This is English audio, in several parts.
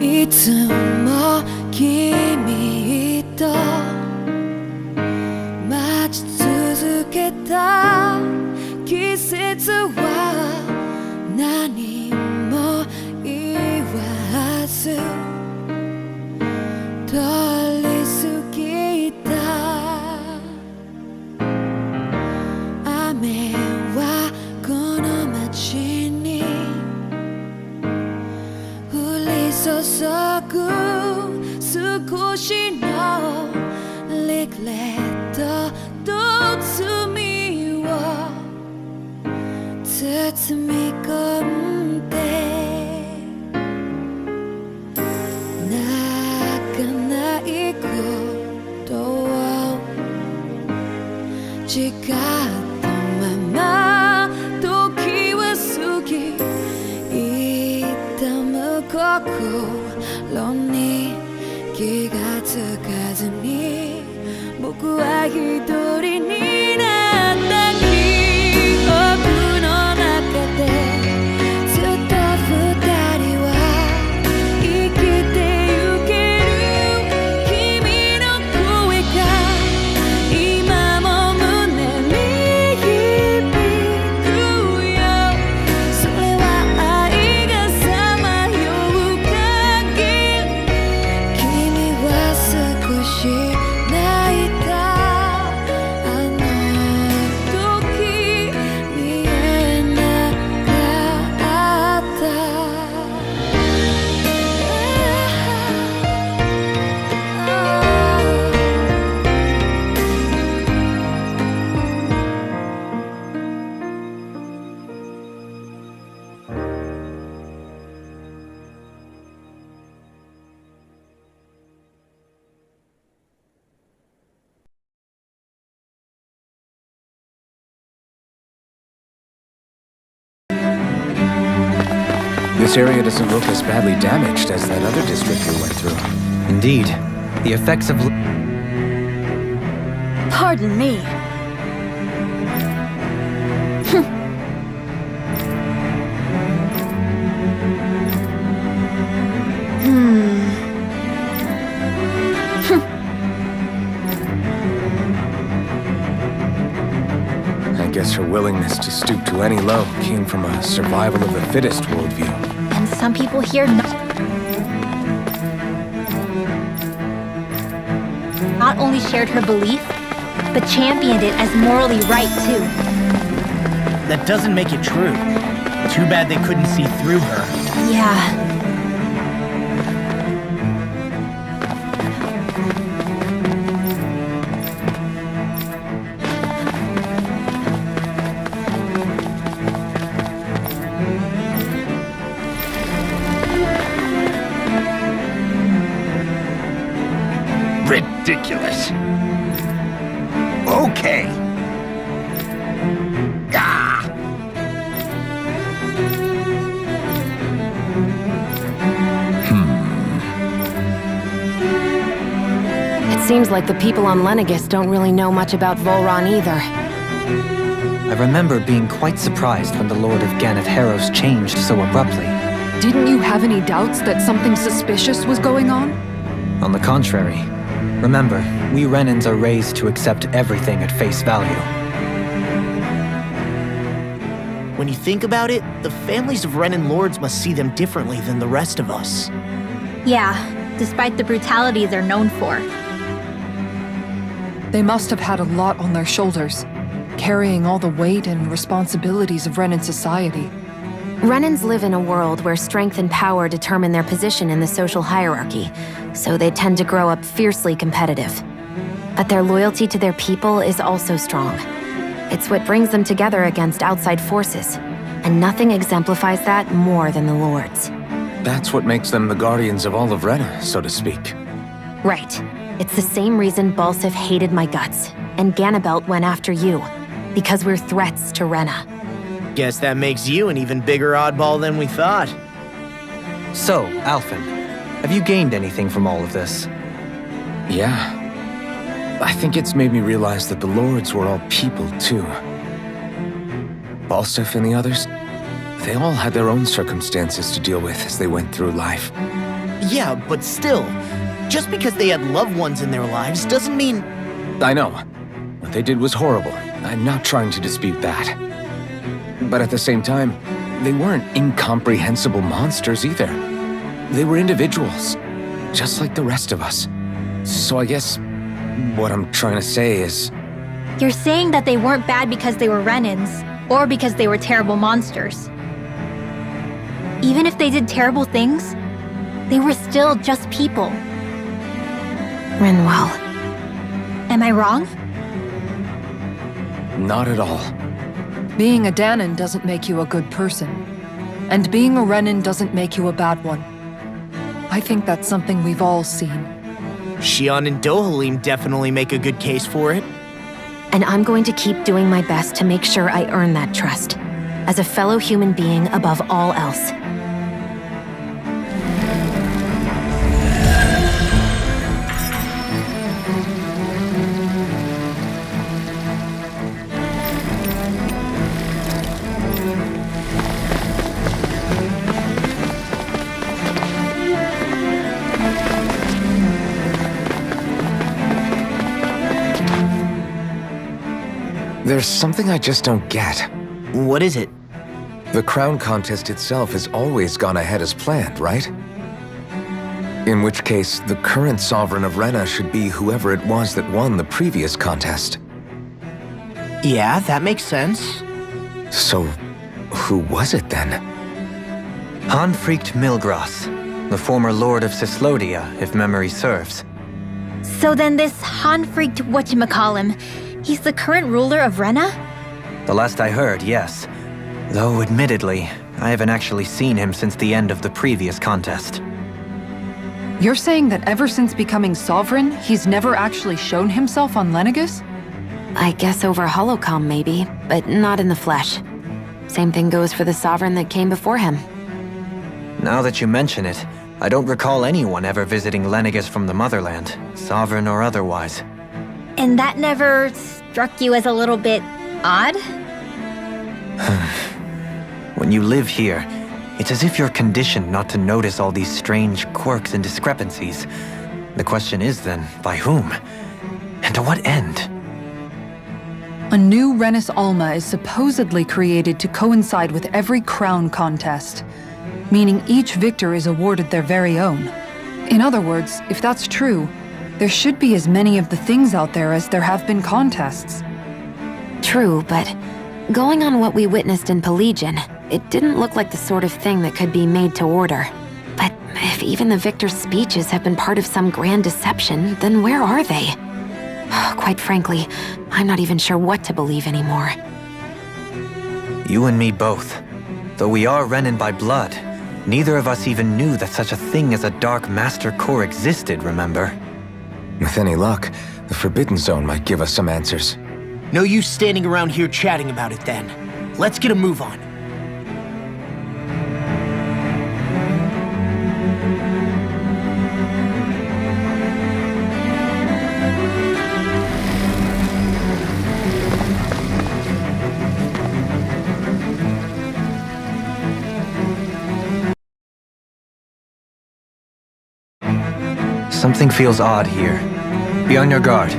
いつも君と待ち続けた季節は何も言わず通り過ぎた。雨はこの街に降り注ぐ少しのリグレットと罪を包み込んで泣かないことを誓ったまま時は過ぎ痛む心に気がつかずに僕は一人になった記憶の中でずっと二人は生きてゆける君の声が今も胸に響くよ。それは愛がさまよう限り君は少し泣いた。あの時見えなかった。This area doesn't look as badly damaged as that other district we went through. Indeed. The effects of... Pardon me. I guess her willingness to stoop to any low came from a survival of the fittest worldview. And some people here not only shared her belief, but championed it as morally right too. That doesn't make it true. Too bad they couldn't see through her. Yeah. Ridiculous. Okay. Ah! It seems like the people on Lenegis don't really know much about Volron either. I remember being quite surprised when the Lord of Ganath Harros changed so abruptly. Didn't you have any doubts that something suspicious was going on? On the contrary. Remember, we Renans are raised to accept everything at face value. When you think about it, the families of Renan lords must see them differently than the rest of us. Yeah, despite the brutality they're known for. They must have had a lot on their shoulders, carrying all the weight and responsibilities of Renan society. Renans live in a world where strength and power determine their position in the social hierarchy, so they tend to grow up fiercely competitive. But their loyalty to their people is also strong. It's what brings them together against outside forces, and nothing exemplifies that more than the Lords. That's what makes them the guardians of all of Rena, so to speak. Right. It's the same reason Balsif hated my guts, and Ganabelt went after you, because we're threats to Rena. Guess that makes you an even bigger oddball than we thought. So, Alphen, have you gained anything from all of this? Yeah. I think it's made me realize that the Lords were all people, too. Balsif and the others, they all had their own circumstances to deal with as they went through life. Yeah, but still, just because they had loved ones in their lives doesn't mean... I know. What they did was horrible. I'm not trying to dispute that. But at the same time, they weren't incomprehensible monsters either. They were individuals, just like the rest of us. So I guess what I'm trying to say is... You're saying that they weren't bad because they were Renans, or because they were terrible monsters. Even if they did terrible things, they were still just people. Renwell. Am I wrong? Not at all. Being a Danan doesn't make you a good person. And being a Renan doesn't make you a bad one. I think that's something we've all seen. Xion and Dohalim definitely make a good case for it. And I'm going to keep doing my best to make sure I earn that trust, as a fellow human being above all else. There's something I just don't get. What is it? The crown contest itself has always gone ahead as planned, right? In which case, the current sovereign of Rena should be whoever it was that won the previous contest. Yeah, that makes sense. So, who was it then? Hanfricht Milgras, the former lord of Cislodia, if memory serves. So then this Hanfricht whatchamacallem, he's the current ruler of Rena? The last I heard, yes. Though, admittedly, I haven't actually seen him since the end of the previous contest. You're saying that ever since becoming sovereign, he's never actually shown himself on Lenegus? I guess over holocom maybe, but not in the flesh. Same thing goes for the sovereign that came before him. Now that you mention it, I don't recall anyone ever visiting Lenegus from the motherland, sovereign or otherwise. And that never struck you as a little bit odd? When you live here, it's as if you're conditioned not to notice all these strange quirks and discrepancies. The question is then, by whom? And to what end? A new Renis Alma is supposedly created to coincide with every crown contest, meaning each victor is awarded their very own. In other words, if that's true, there should be as many of the things out there as there have been contests. True, but going on what we witnessed in Pelagian, it didn't look like the sort of thing that could be made to order. But if even the victor's speeches have been part of some grand deception, then where are they? Quite frankly, I'm not even sure what to believe anymore. You and me both. Though we are Renin by blood, neither of us even knew that such a thing as a Dark Master Core existed, remember? With any luck, the Forbidden Zone might give us some answers. No use standing around here chatting about it then. Let's get a move on. Something feels odd here. Be on your guard.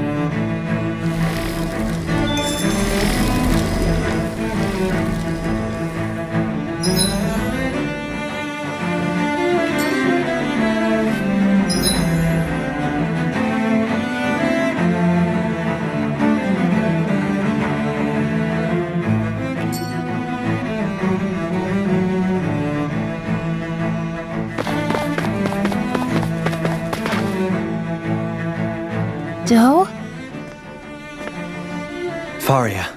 Do? Faria.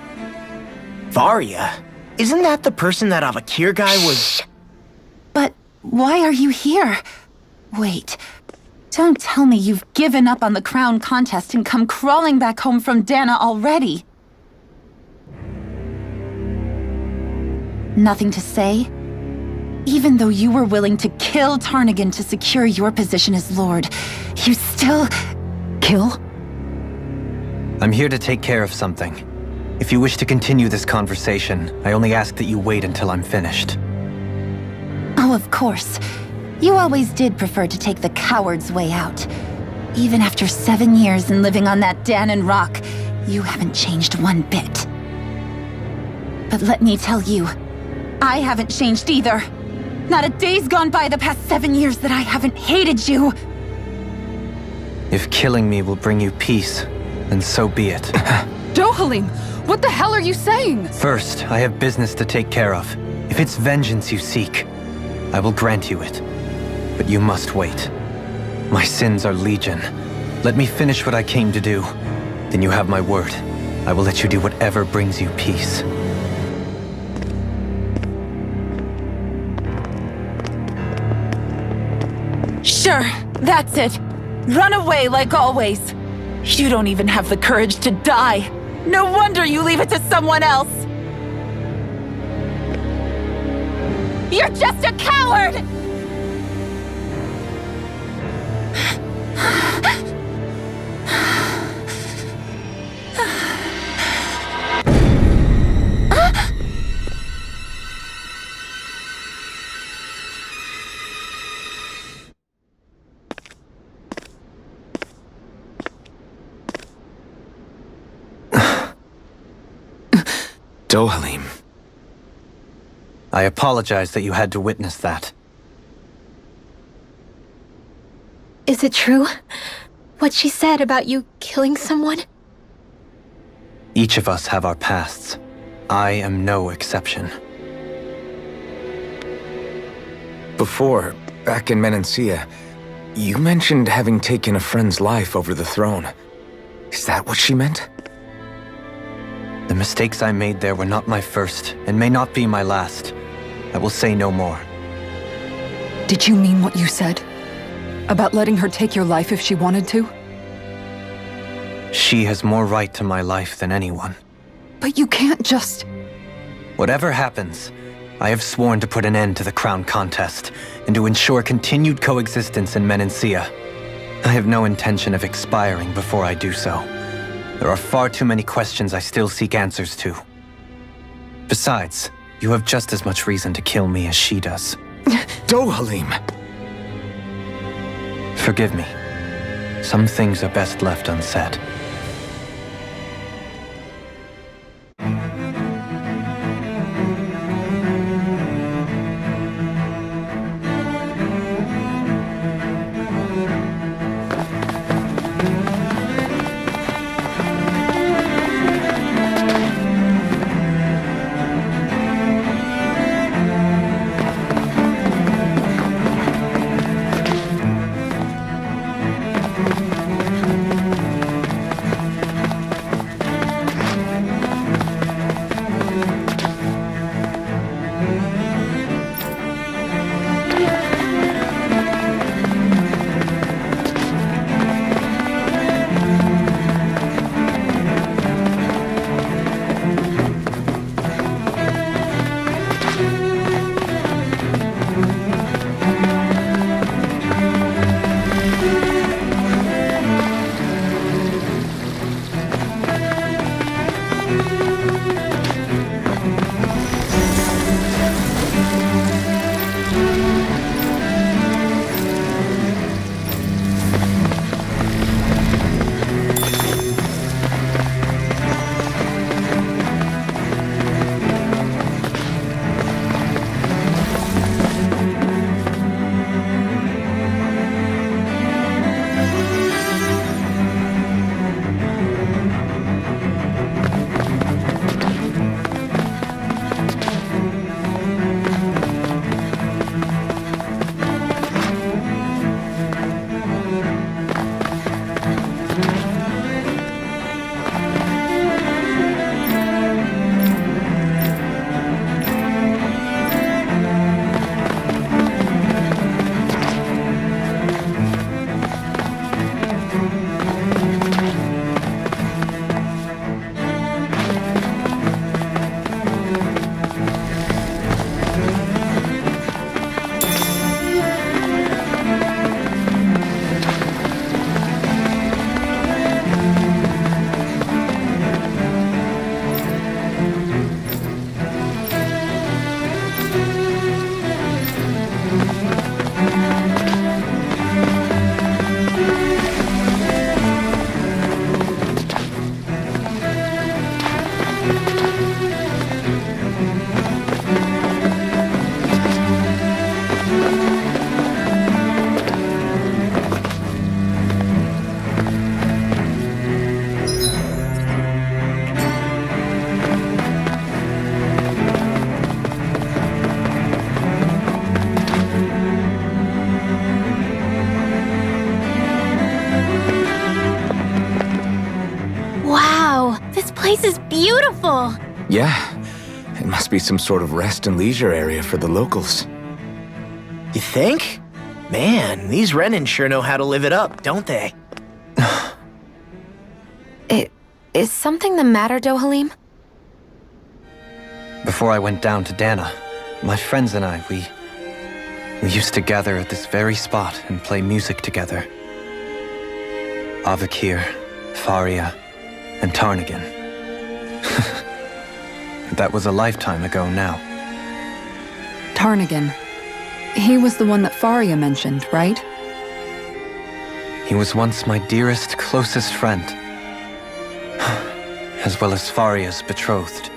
Varia? Isn't that the person that Avakir guy was... But why are you here? Wait, don't tell me you've given up on the crown contest and come crawling back home from Dana already. Nothing to say? Even though you were willing to kill Tarnigan to secure your position as Lord, you still... kill? I'm here to take care of something. If you wish to continue this conversation, I only ask that you wait until I'm finished. Oh, of course. You always did prefer to take the coward's way out. Even after 7 years and living on that Dannon rock, you haven't changed one bit. But let me tell you, I haven't changed either. Not a day's gone by the past 7 years that I haven't hated you. If killing me will bring you peace, then so be it. Dohalim, what the hell are you saying? First, I have business to take care of. If it's vengeance you seek, I will grant you it. But you must wait. My sins are legion. Let me finish what I came to do. Then you have my word. I will let you do whatever brings you peace. Sure, that's it. Run away like always. You don't even have the courage to die. No wonder you leave it to someone else. You're just a coward! Dohalim. I apologize that you had to witness that. Is it true? What she said about you killing someone? Each of us have our pasts. I am no exception. Before, back in Menancia, you mentioned having taken a friend's life over the throne. Is that what she meant? The mistakes I made there were not my first, and may not be my last. I will say no more. Did you mean what you said? About letting her take your life if she wanted to? She has more right to my life than anyone. But you can't just... Whatever happens, I have sworn to put an end to the crown contest, and to ensure continued coexistence in Menancia. I have no intention of expiring before I do so. There are far too many questions I still seek answers to. Besides, you have just as much reason to kill me as she does. Dohalim! Forgive me. Some things are best left unsaid. place is beautiful! Yeah, it must be some sort of rest and leisure area for the locals. You think? Man, these Renin sure know how to live it up, don't they? Is something the matter, Dohalim? Before I went down to Dana, my friends and I, we used to gather at this very spot and play music together. Avakir, Faria, and Tarnagan. That was a lifetime ago now. Tarnagan. He was the one that Faria mentioned, right? He was once my dearest, closest friend. As well as Faria's betrothed.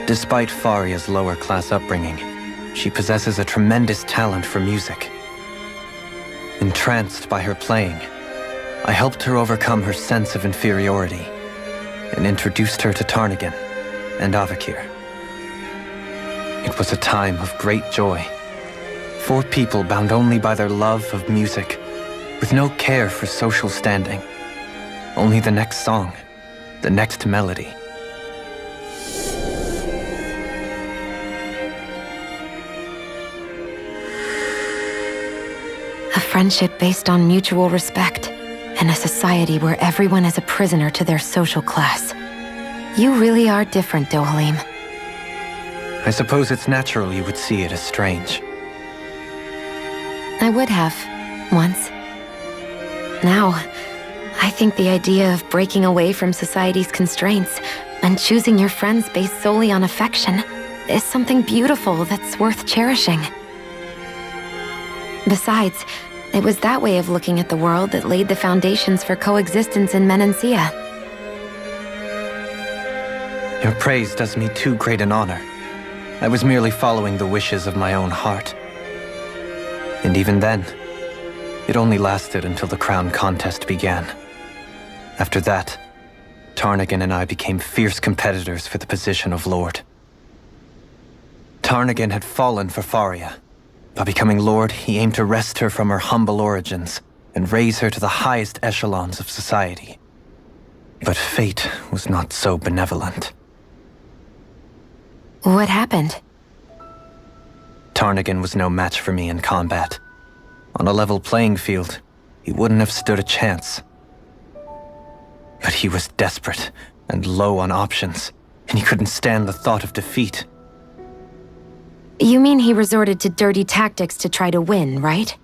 Despite Faria's lower-class upbringing, she possesses a tremendous talent for music. Entranced by her playing, I helped her overcome her sense of inferiority and introduced her to Tarnagan and Avakir. It was a time of great joy. 4 people bound only by their love of music, with no care for social standing. Only the next song, the next melody. A friendship based on mutual respect, and a society where everyone is a prisoner to their social class. You really are different, Dohalim. I suppose it's natural you would see it as strange. I would have, once. Now, I think the idea of breaking away from society's constraints and choosing your friends based solely on affection is something beautiful that's worth cherishing. Besides, it was that way of looking at the world that laid the foundations for coexistence in Menancia. Your praise does me too great an honor. I was merely following the wishes of my own heart. And even then, it only lasted until the crown contest began. After that, Tarnagan and I became fierce competitors for the position of Lord. Tarnagan had fallen for Faria. By becoming Lord, he aimed to wrest her from her humble origins and raise her to the highest echelons of society. But fate was not so benevolent. What happened? Tarnagan was no match for me in combat. On a level playing field, he wouldn't have stood a chance. But he was desperate and low on options, and he couldn't stand the thought of defeat. You mean he resorted to dirty tactics to try to win, right?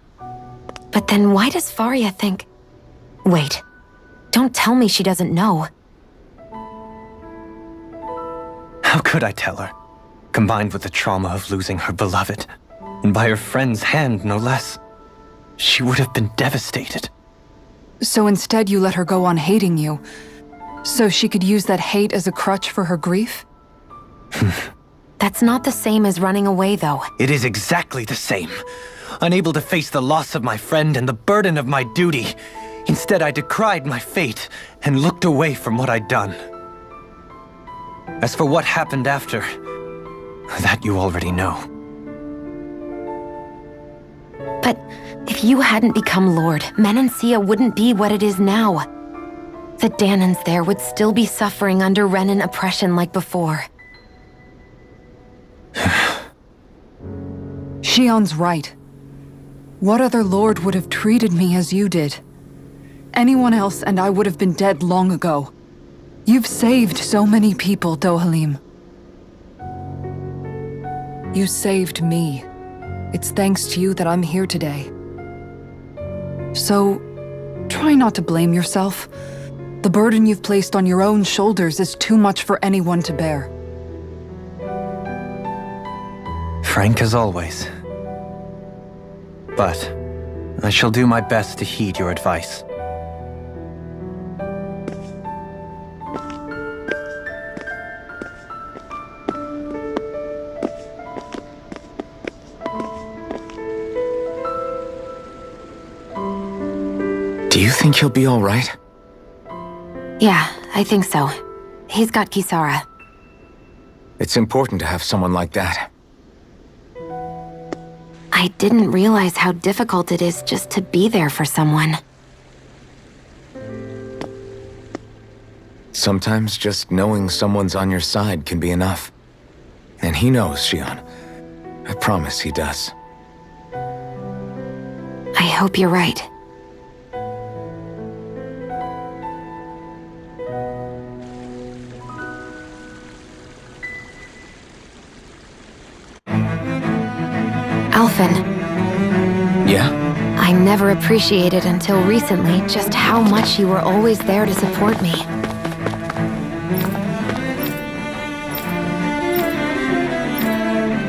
But then why does Faria think... Wait, don't tell me she doesn't know. How could I tell her? Combined with the trauma of losing her beloved, and by her friend's hand, no less, she would have been devastated. So instead you let her go on hating you, so she could use that hate as a crutch for her grief? That's not the same as running away, though. It is exactly the same. Unable to face the loss of my friend and the burden of my duty, instead I decried my fate and looked away from what I'd done. As for what happened after, that you already know. But if you hadn't become Lord, Menancia wouldn't be what it is now. The Danans there would still be suffering under Renin oppression like before. Shion's right. What other lord would have treated me as you did? Anyone else and I would have been dead long ago. You've saved so many people, Dohalim. You saved me. It's thanks to you that I'm here today. So, try not to blame yourself. The burden you've placed on your own shoulders is too much for anyone to bear. Frank as always. But I shall do my best to heed your advice. Do you think he'll be all right? Yeah, I think so. He's got Kisara. It's important to have someone like that. I didn't realize how difficult it is just to be there for someone. Sometimes just knowing someone's on your side can be enough. And he knows, Xion. I promise he does. I hope you're right. Alphen. Yeah? I never appreciated until recently just how much you were always there to support me.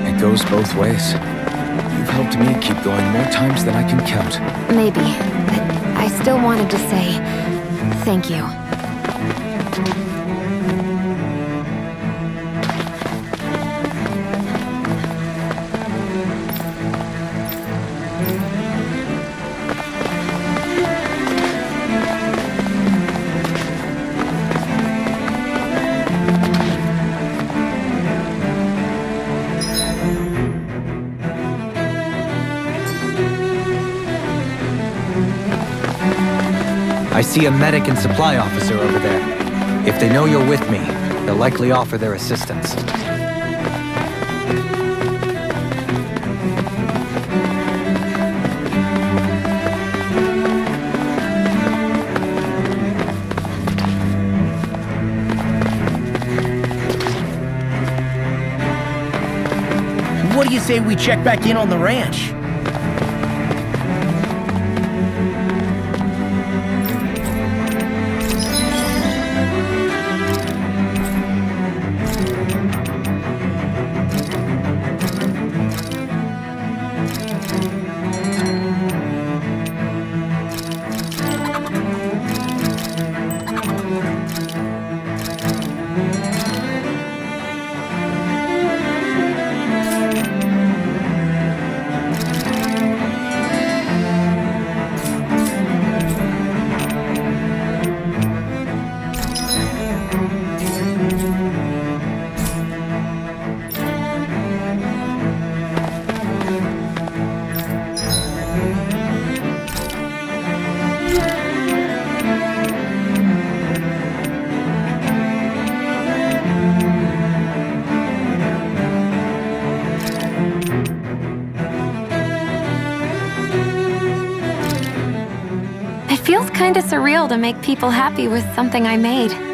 It goes both ways. You've helped me keep going more times than I can count. Maybe, but I still wanted to say thank you. I see a medic and supply officer over there. If they know you're with me, they'll likely offer their assistance. What do you say we check back in on the ranch? It feels kinda surreal to make people happy with something I made.